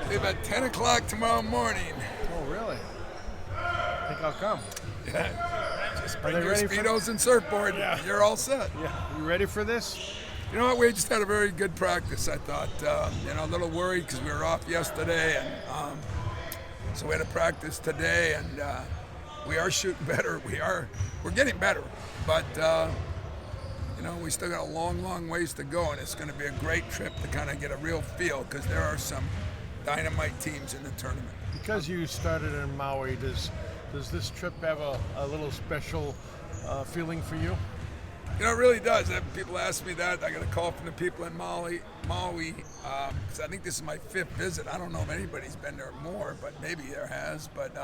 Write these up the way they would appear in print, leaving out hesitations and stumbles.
Leave at 10 o'clock tomorrow morning. Oh, really? I think I'll come. Yeah. Just bring they your ready for- Speedos and surfboard. Yeah. You're all set. Yeah. You ready for this? You know what? We just had a very good practice, I thought. A little worried because we were off yesterday, and so we had a practice today, and we are shooting better. We're getting better, but we still got a long ways to go, and it's going to be a great trip to kind of get a real feel because there are some dynamite teams in the tournament. Because you started in Maui, does this trip have a little special feeling for you? It really does. People ask me that. I got a call from the people in Maui, because I think this is my 5th visit. I don't know if anybody's been there more, but maybe there has. But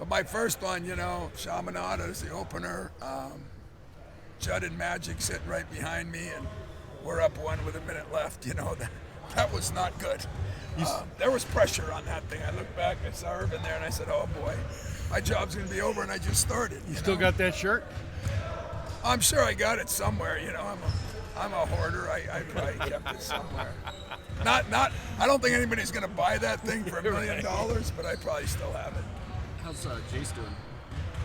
my first one, Shamanada is the opener. Judd and Magic sitting right behind me, and we're up 1 with a minute left. That was not good. There was pressure on that thing. I looked back, I saw Irvin there, and I said, oh boy, my job's going to be over, and I just started. You still got that shirt? I'm sure I got it somewhere. I'm a hoarder. I probably kept it somewhere. Not. I don't think anybody's going to buy that thing for $1 million, but I probably still have it. How's Jase doing?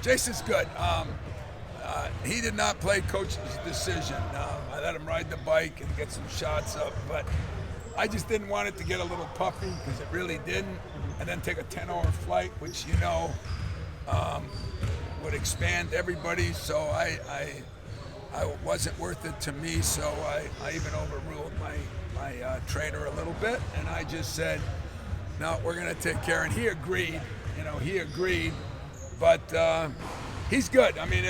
Jase is good. He did not play coach's decision. I let him ride the bike and get some shots up, but I just didn't want it to get a little puffy because it really didn't, and then take a 10-hour flight, which would expand everybody. So I wasn't worth it to me. So I even overruled my trainer a little bit, and I just said, no, we're going to take care. And he agreed. He agreed, but he's good. I mean,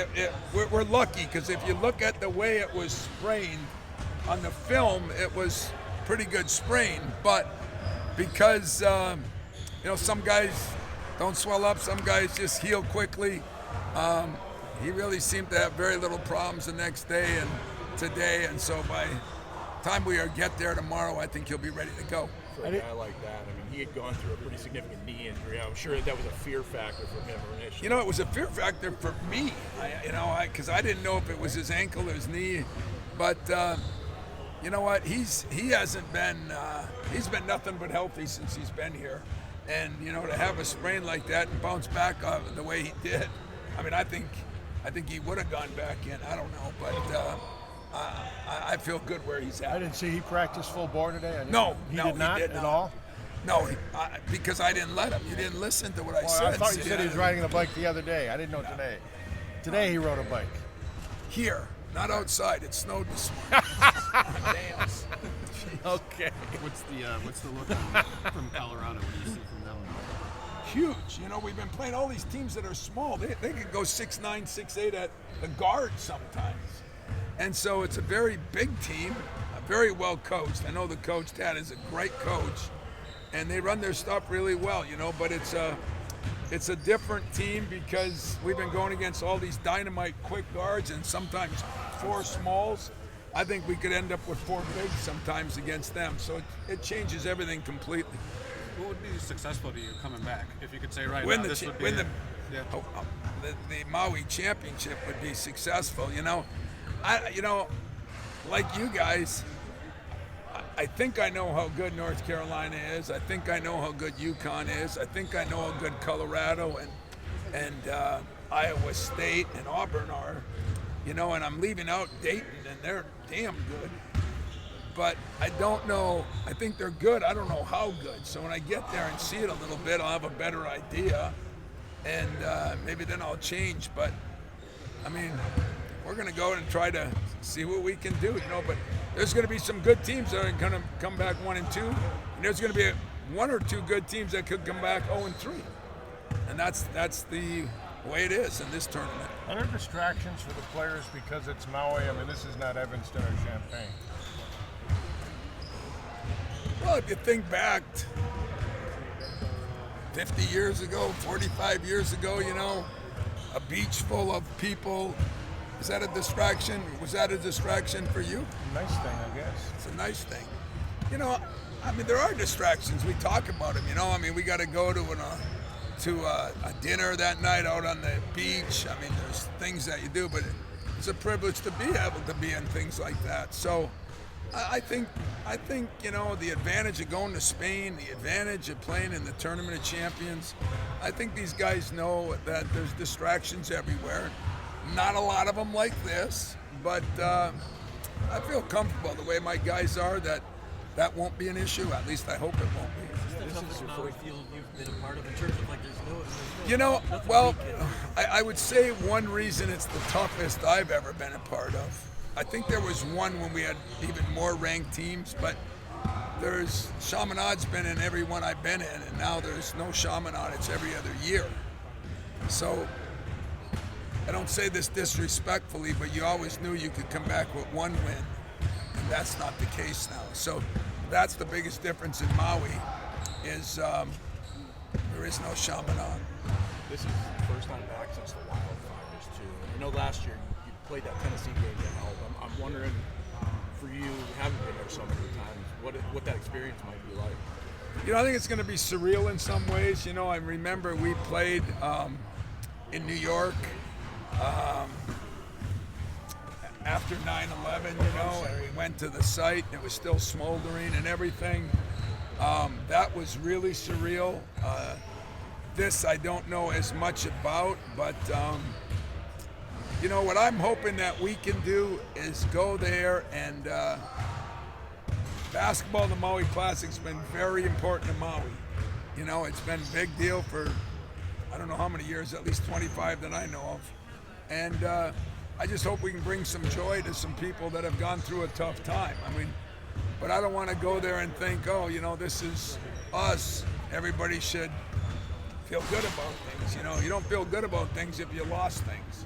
we're lucky because if you look at the way it was sprained on the film, it was pretty good sprain. But because some guys don't swell up, some guys just heal quickly. He really seemed to have very little problems the next day and today, and so by the time we get there tomorrow, I think he'll be ready to go. For a guy like that, he had gone through a pretty significant knee injury. I'm sure that was a fear factor for him initially. It was a fear factor for me, because I didn't know if it was his ankle or his knee, but you know what? He hasn't been he's been nothing but healthy since he's been here, and to have a sprain like that and bounce back the way he did, I think he would have gone back in. I don't know, but I feel good where he's at. I didn't see he practiced full bore today. He did did not at all. No, because I didn't let him. You didn't listen to what I said. I thought you said he was riding the bike the other day. I didn't know today. Today he rode a bike. Here, not outside. It snowed this morning. Damn. Okay. What's the look from Colorado? What do you see from them? Huge. We've been playing all these teams that are small. They could go 6'9", 6'8" at the guard sometimes. And so it's a very big team, very well coached. I know the coach, Tad, is a great coach, and they run their stuff really well, but it's a different team because we've been going against all these dynamite quick guards and sometimes 4 smalls. I think we could end up with 4 bigs sometimes against them. So it changes everything completely. What would be successful to you coming back? If you could say right win now, the this would be win it. the Maui championship would be successful. Like you guys, I think I know how good North Carolina is. I think I know how good UConn is. I think I know how good Colorado and Iowa State and Auburn are. And I'm leaving out Dayton, and they're damn good. But I don't know. I think they're good. I don't know how good. So when I get there and see it a little bit, I'll have a better idea, and maybe then I'll change. But we're going to go and try to see what we can do. But there's going to be some good teams that are going to come back 1 and 2, and there's going to be 1 or 2 good teams that could come back 0 and 3, and that's the way it is in this tournament. Are there distractions for the players because it's Maui? This is not Evanston or Champaign. Well, if you think back 50 years ago, 45 years ago, a beach full of people, is that a distraction? Was that a distraction for you? Nice thing, I guess. It's a nice thing. There are distractions. We talk about them, we got to go to a dinner that night out on the beach. There's things that you do, but it's a privilege to be able to be in things like that. So, I think the advantage of going to Spain, the advantage of playing in the Tournament of Champions. I think these guys know that there's distractions everywhere. Not a lot of them like this, but I feel comfortable the way my guys are that won't be an issue. At least I hope it won't be. This is the toughest Maui field you've been a part of in terms of like I would say one reason it's the toughest I've ever been a part of. I think there was one when we had even more ranked teams, but there's Chaminade's been in every one I've been in, and now there's no Chaminade. It's every other year. So I don't say this disrespectfully, but you always knew you could come back with one win, and that's not the case now. So that's the biggest difference in Maui is there is no Chaminade. This is the first time back since the wildfires, too. I know last year you played that Tennessee game that helped. I'm wondering, for you, having been there so many times, what that experience might be like. I think it's going to be surreal in some ways. I remember we played in New York after 9/11, and we went to the site, and it was still smoldering and everything. That was really surreal. This I don't know as much about, but what I'm hoping that we can do is go there and basketball, the Maui Classic's been very important to Maui. It's been a big deal for I don't know how many years, at least 25 that I know of. And I just hope we can bring some joy to some people that have gone through a tough time. But I don't want to go there and think, this is us. Everybody should feel good about things. You don't feel good about things if you lost things.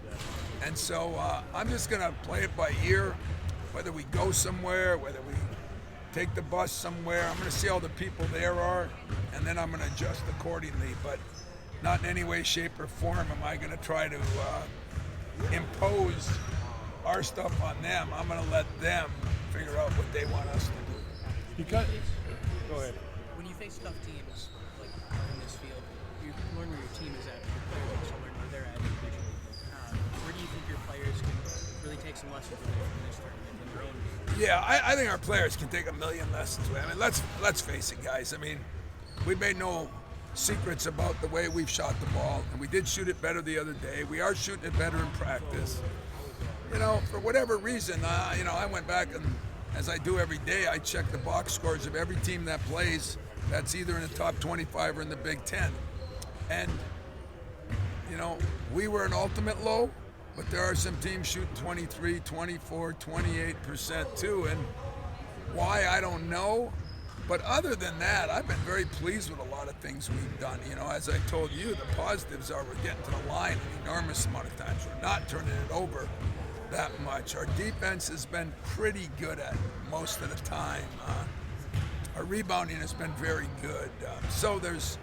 And so I'm just going to play it by ear, whether we go somewhere, whether we take the bus somewhere. I'm going to see how the people there are, and then I'm going to adjust accordingly. But not in any way, shape, or form am I going to try to impose our stuff on them. I'm going to let them figure out what they want us to do. Go ahead. When you face tough teams like in this field, you learn where your team is at. Your players also learn where they're at individually. Where do you think your players can really take some lessons away from this tournament in their own game? Yeah, I think our players can take a million lessons away. Let's face it, guys. We made no secrets about the way we've shot the ball, and we did shoot it better the other day. We are shooting it better in practice. For whatever reason, I went back and, as I do every day, I check the box scores of every team that plays that's either in the top 25 or in the Big Ten. And, we were an ultimate low, but there are some teams shooting 23, 24, 28% too. And why, I don't know. But other than that, I've been very pleased with a lot of things we've done. As I told you, the positives are we're getting to the line an enormous amount of times. We're not turning it over that much. Our defense has been pretty good at most of the time. Our rebounding has been very good. So there's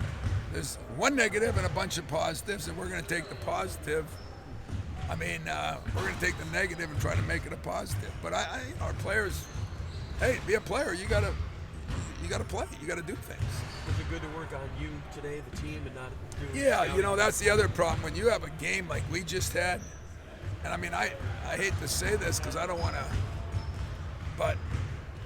one negative and a bunch of positives, and we're going to take the positive. We're going to take the negative and try to make it a positive. But our players, hey, be a player. You got to play. You got to do things. Was it good to work on you today, the team, and not do? Yeah, that's the other problem. When you have a game like we just had, and I hate to say this because I don't want to, but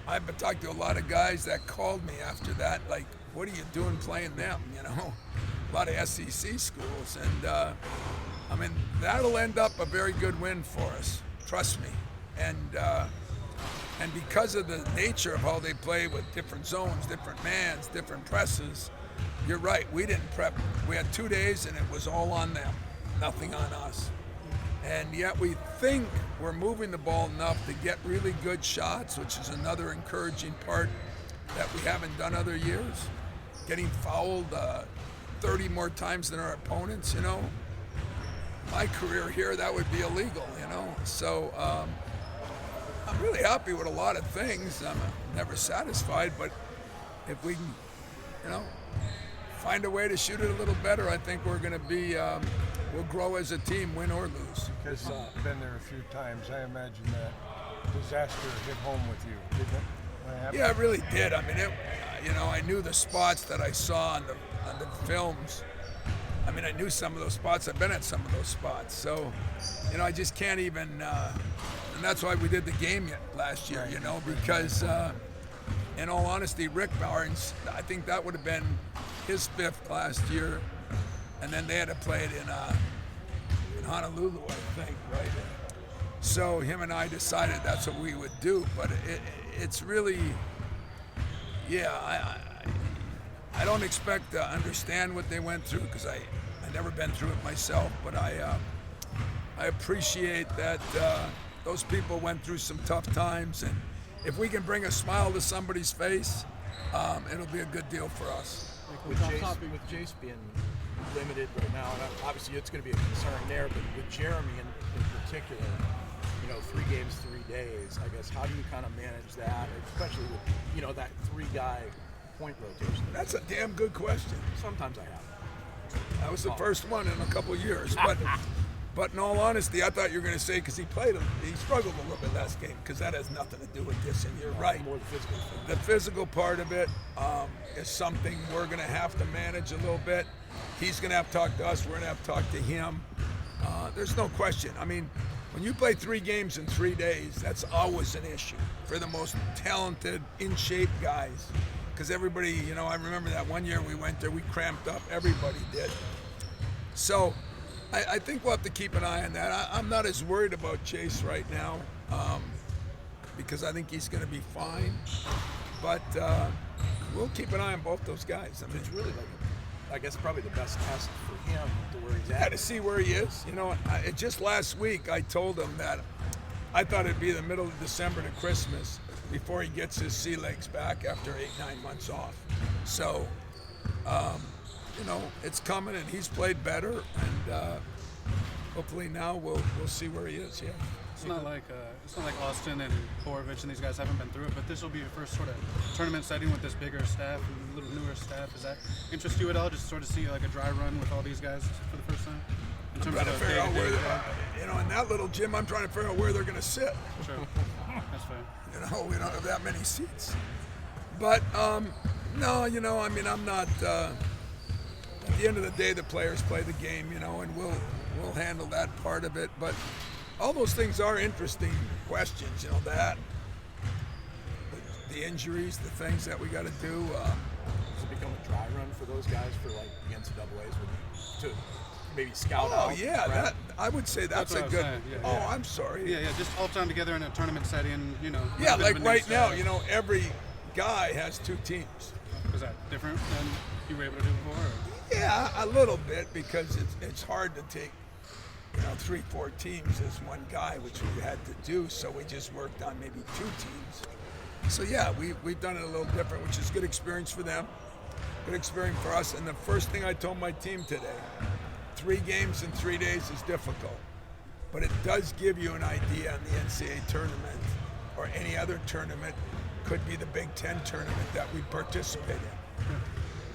I've been talking to a lot of guys that called me after that, like, what are you doing playing them? A lot of SEC schools, and that'll end up a very good win for us. Trust me, and because of the nature of how they play with different zones, different mans, different presses, you're right, we didn't prep. We had 2 days and it was all on them, nothing on us. And yet we think we're moving the ball enough to get really good shots, which is another encouraging part that we haven't done other years. Getting fouled 30 more times than our opponents, My career here, that would be illegal, So, I'm really happy with a lot of things. I'm never satisfied, but if we can, find a way to shoot it a little better, I think we're going to be, we'll grow as a team, win or lose. Because you've been there a few times, I imagine that disaster hit home with you, didn't it? What happened? Yeah, it really did. I knew the spots that I saw on the films. I knew some of those spots. I've been at some of those spots. So, I just can't even And that's why we did the game last year, because in all honesty, Rick Barnes, I think that would have been his 5th last year, and then they had to play it in Honolulu, I think, right? So him and I decided that's what we would do, but it's really, I don't expect to understand what they went through because I never been through it myself, but I appreciate that those people went through some tough times, and if we can bring a smile to somebody's face, it'll be a good deal for us. With Jase being limited right now, and obviously it's going to be a concern there, but with Jeremy in particular, 3 games, 3 days, I guess, how do you kind of manage that, especially with, that 3-guy point rotation? That's a damn good question. Sometimes I have. That was the first one in a couple of years, but in all honesty, I thought you were going to say because he struggled a little bit last game because that has nothing to do with this, and you're right. More the physical thing. The physical part of it is something we're going to have to manage a little bit. He's going to have to talk to us. We're going to have to talk to him. There's no question. I mean, when you play 3 games in 3 days, that's always an issue for the most talented, in-shape guys. Because everybody, I remember that one year we went there, we cramped up. Everybody did. So I think we'll have to keep an eye on that. I'm not as worried about Jase right now because I think he's going to be fine. But we'll keep an eye on both those guys. I mean, It's really I guess probably the best test for him to where he's at. to see where he is. Just last week I told him that I thought it'd be the middle of December to Christmas before he gets his sea legs back after 8-9 months off. So, it's coming, and he's played better, and hopefully now we'll see where he is. Yeah. It's not like Austin and Borovich and these guys haven't been through it, but this will be your first sort of tournament setting with this bigger staff and a little newer staff. Does that interest you at all? Just sort of see like a dry run with all these guys for the first time? In terms Trying to of figure out where, day-to-day, in that little gym, I'm trying to figure out where they're going to sit. Sure. That's fair. We don't have that many seats. But no, I'm not. At the end of the day, the players play the game, and we'll handle that part of it. But all those things are interesting questions, that the injuries, the things that we got to do. Does it become a dry run for those guys for like the NCAA's to maybe scout out? Oh yeah, that I would say that's what a I was good. saying, yeah. Oh, I'm sorry. Yeah, just all the time together in a tournament setting, Yeah, a bit of like a new right now, staff. every guy has 2 teams. Was that different than you were able to do before? Or? Yeah, a little bit because it's hard to take 3-4 teams as one guy, which we had to do. So we just worked on maybe 2 teams. So yeah, we've done it a little different, which is good experience for them, good experience for us. And the first thing I told my team today, 3 games in 3 days is difficult, but it does give you an idea on the NCAA tournament or any other tournament. Could be the Big Ten tournament that we participate in.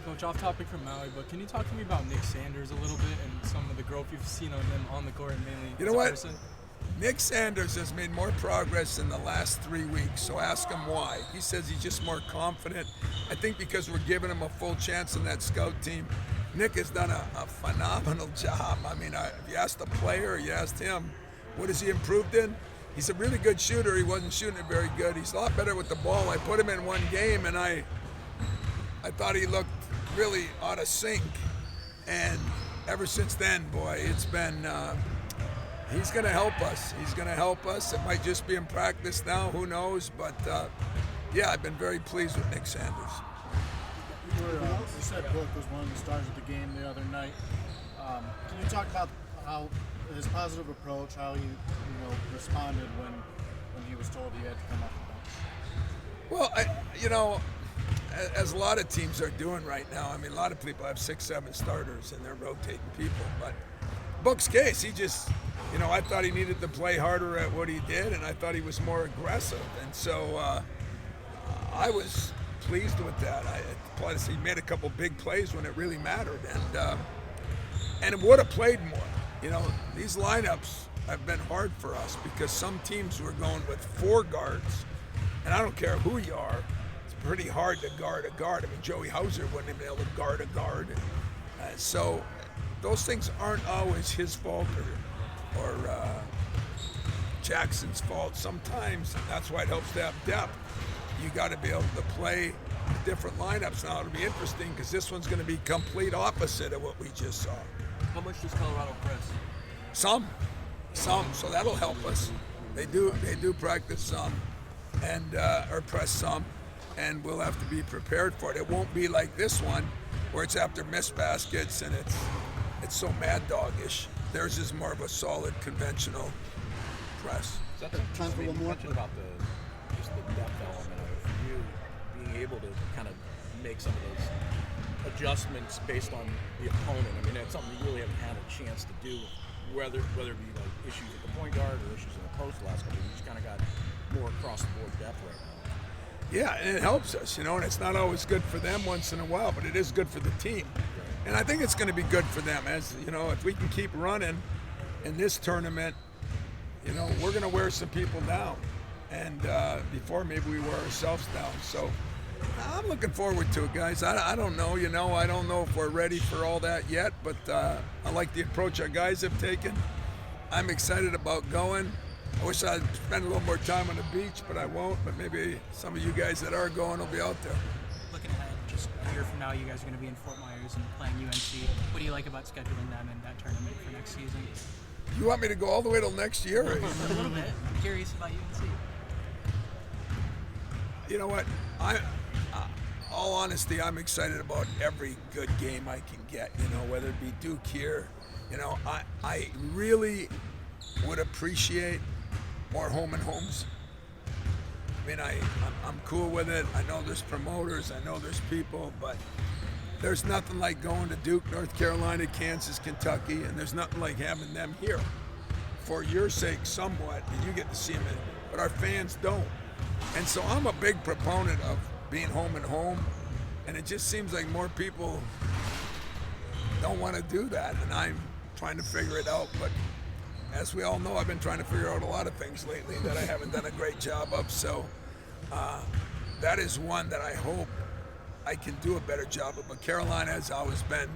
Coach, off topic from Maui, but can you talk to me about Nick Sanders a little bit and some of the growth you've seen on him on the court and mainly You know as a what? person? Nick Sanders has made more progress in the last 3 weeks, so ask him why. He says he's just more confident. I think because we're giving him a full chance in that scout team. Nick has done a phenomenal job. I mean, if you asked the player, you asked him, what has he improved in? He's a really good shooter. He wasn't shooting it very good. He's a lot better with the ball. I put him in one game, and I thought he looked really out of sync. And ever since then, boy, it's been he's going to help us. He's going to help us. It might just be in practice now. Who knows? But, yeah, I've been very pleased with Nick Sanders. You said Book was one of the stars of the game the other night. Can you talk about how his positive approach, how he responded when he was told he had to come off the bench? Well, as a lot of teams are doing right now, I mean, a lot of people have 6-7 starters and they're rotating people. But Book's case, he just, I thought he needed to play harder at what he did, and I thought he was more aggressive. And so I was pleased with that. Plus, he made a couple big plays when it really mattered, and would have played more. These lineups have been hard for us because some teams were going with 4 guards, and I don't care who you are, it's pretty hard to guard a guard. I mean, Joey Hauser wouldn't have been able to guard a guard. So those things aren't always his fault or Jackson's fault. Sometimes that's why it helps to have depth. You got to be able to play different lineups. Now it'll be interesting because this one's going to be complete opposite of what we just saw. How much does Colorado press? Some, so that'll help us. They do practice some, and or press some, and we'll have to be prepared for it. It won't be like this one, where it's after missed baskets and it's so mad doggish. Theirs is more of a solid, conventional press. So that's Time for one more. mentioned about just the depth element of it. For you being able to kind of make some of those adjustments based on the opponent. I mean, that's something you really haven't had a chance to do, whether it be like issues at the point guard or issues in the post the last couple of years. You just kind of got more across the board depth right now. Yeah, and it helps us, and it's not always good for them once in a while, but it is good for the team. And I think it's going to be good for them, as if we can keep running in this tournament, we're going to wear some people down, and before maybe we wear ourselves down. So I'm looking forward to it, guys. I don't know, I don't know if we're ready for all that yet, but I like the approach our guys have taken. I'm excited about going. I wish I'd spend a little more time on the beach, but I won't. But maybe some of you guys that are going will be out there. Looking ahead, just a year from now, you guys are going to be in Fort Myers and playing UNC. What do you like about scheduling them in that tournament for next season? You want me to go all the way till next year? A little bit. I'm curious about UNC. You know what? All honesty, I'm excited about every good game I can get. Whether it be Duke here, I really would appreciate more home and homes. I mean, I'm cool with it. I know there's promoters, I know there's people, but there's nothing like going to Duke, North Carolina, Kansas, Kentucky, and there's nothing like having them here for your sake somewhat, and you get to see them, but our fans don't. And so I'm a big proponent of being home and home, and it just seems like more people don't want to do that, and I'm trying to figure it out. But as we all know, I've been trying to figure out a lot of things lately that I haven't done a great job of. So that is one that I hope I can do a better job of. But Carolina has always been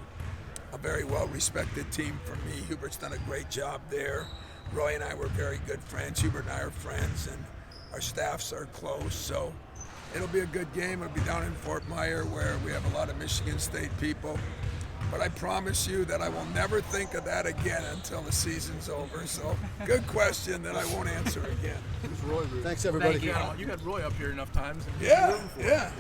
a very well-respected team for me. Hubert's done a great job there. Roy and I were very good friends. Hubert and I are friends, and our staffs are close. So it'll be a good game. It'll be down in Fort Myers, where we have a lot of Michigan State people. But I promise you that I will never think of that again until the season's over. So, good question that I won't answer again. Who's Roy? Thanks, everybody. Thank you. You got Roy up here enough times. And Yeah.